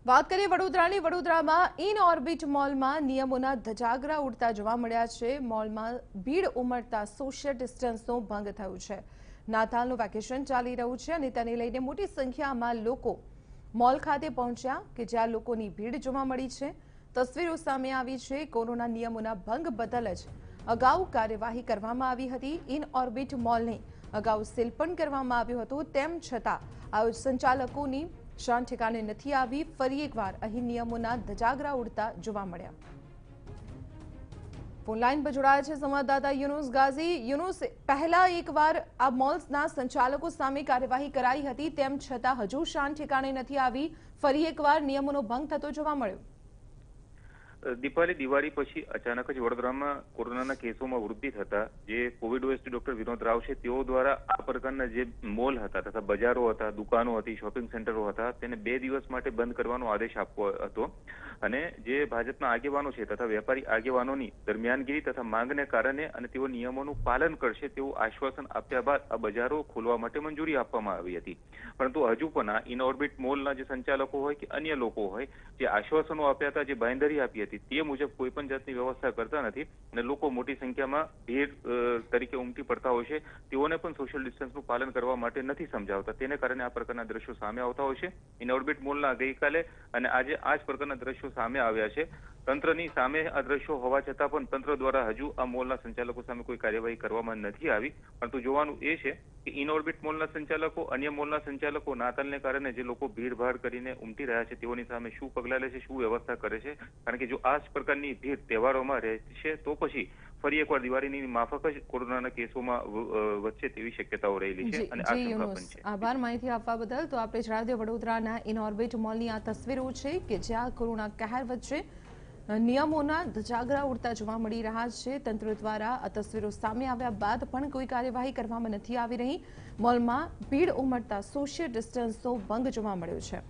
વાત કરીએ વડોદરાની વડોદરામાં ઇન ઓર્બિટ મોલમાં નિયમોના ધજાગરા ઉડતા જોવા મળ્યા છે। મોલમાં ભીડ ઉમટતા સોશિયલ ડિસ્ટન્સનો ભંગ થયો છે। નાતાલનું વેકેશન ચાલી રહ્યું છે અને તેને લઈને મોટી સંખ્યામાં લોકો મોલ ખાતે પહોંચ્યા કે જ્યાં લોકોની ભીડ જોવા મળી છે। તસવીરો સામે આવી છે। કોરોના નિયમોના ભંગ બદલ જ અગાઉ કાર્યવાહી કરવામાં આવી હતી। ઇન ઓર્બિટ મોલને અગાઉ સીલ પણ કરવામાં આવ્યું હતું, તેમ છતાં આયોજક સંચાલકોની શાન ઠેકાણે નથી આવી। ફરી એકવાર અહીં નિયમોના ધજાગરા ઉડતા જોવા મળ્યા। ફોન લાઈન પર જોડાયા છે સંવાદદાતા યુનુસ ગાઝી। યુનુસ, પહેલા એકવાર આ મોલ્સના સંચાલકો સામે કાર્યવાહી કરાઈ હતી, તેમ છતાં હજુ શાન ઠેકાણે નથી આવી। ફરી એકવાર નિયમોનો ભંગ થતો જોવા મળ્યો। દિવાળી પછી અચાનક જ વડોદરામાં કોરોનાના કેસોમાં વૃદ્ધિ થતા જે Covid OSD doctor Vinod Rao છે તેઓ દ્વારા આ પ્રકારના જે મોલ હતા તથા બજારો હતા, દુકાનો હતી, શોપિંગ સેન્ટરો હતા તેને 2 દિવસ માટે બંધ કરવાનો આદેશ આપ્યો હતો અને જે ભાજપના આગેવાનો છે તથા વેપારી આગેવાનોની દરમિયાનગીરી તથા માંગને કારણે અને તેઓ નિયમોનું પાલન કરશે તેવું આશ્વાસન આપ્યા બાદ આ બજારો ખોલવા માટે મંજૂરી આપવામાં આવી હતી। પરંતુ હજુ પણ આ ઇન ઓર્બિટ મોલના જે સંચાલકો હોય કે અન્ય લોકો હોય જે આશ્વાસનો આપ્યા હતા, જે બાંયધરી આપી હતી તે મુજબ કોઈ પણ જાતની વ્યવસ્થા કરતા નથી અને લોકો મોટી સંખ્યામાં ભીડ તરીકે ઉમટી પડતા હોય છે। તેઓને પણ સોશિયલ ડિસ્ટન્સનું પાલન કરવા માટે નથી સમજાવતા, તેને કારણે આ પ્રકારના દ્રશ્યો સામે આવતા હોય છે। ઇન ઓર્બિટ મોલના ગઈકાલે અને આજે આ જ પ્રકારના દ્રશ્યો સામે આવ્યા છે। તંત્રની સામે આ દ્રશ્યો હોવા છતાં પણ તંત્ર દ્વારા હજુ આ મોલના સંચાલકો સામે કોઈ કાર્યવાહી કરવામાં નથી આવી। પરંતુ જોવાનું એ છે કે ઇન ઓર્બિટ મોલના સંચાલકો, અન્ય મોલના સંચાલકો નાતાલને કારણે જે લોકો ભીડભાડ કરીને ઉમટી રહ્યા છે તેઓની સામે શું પગલાં લે છે, શું વ્યવસ્થા કરે છે। કારણ કે જો આ જ પ્રકારની ભીડ તહેવારોમાં રહેશે તો પછી ફરી એકવાર દિવાળીની માફક જ કોરોનાના કેસોમાં વધશે તેવી શક્યતાઓ રહેલી છે અને આશંકા પણ છે। આભાર માહિતી આપવા બદલ। તો આપણે જણાવી દઈએ વડોદરાના ઇન ઓર્બિટ મોલની આ તસવીરો છે કે જ્યાં કોરોના કહેર વચ્ચે નિયમોના ધજાગરા ઉડતા જોવા મળી રહ્યા છે। તંત્ર દ્વારા આ તસવીરો સામે આવ્યા બાદ પણ કોઈ કાર્યવાહી કરવામાં નથી આવી રહી। મોલમાં ભીડ ઉમટતા સોશિયલ ડિસ્ટન્સનો ભંગ જોવા મળ્યો છે।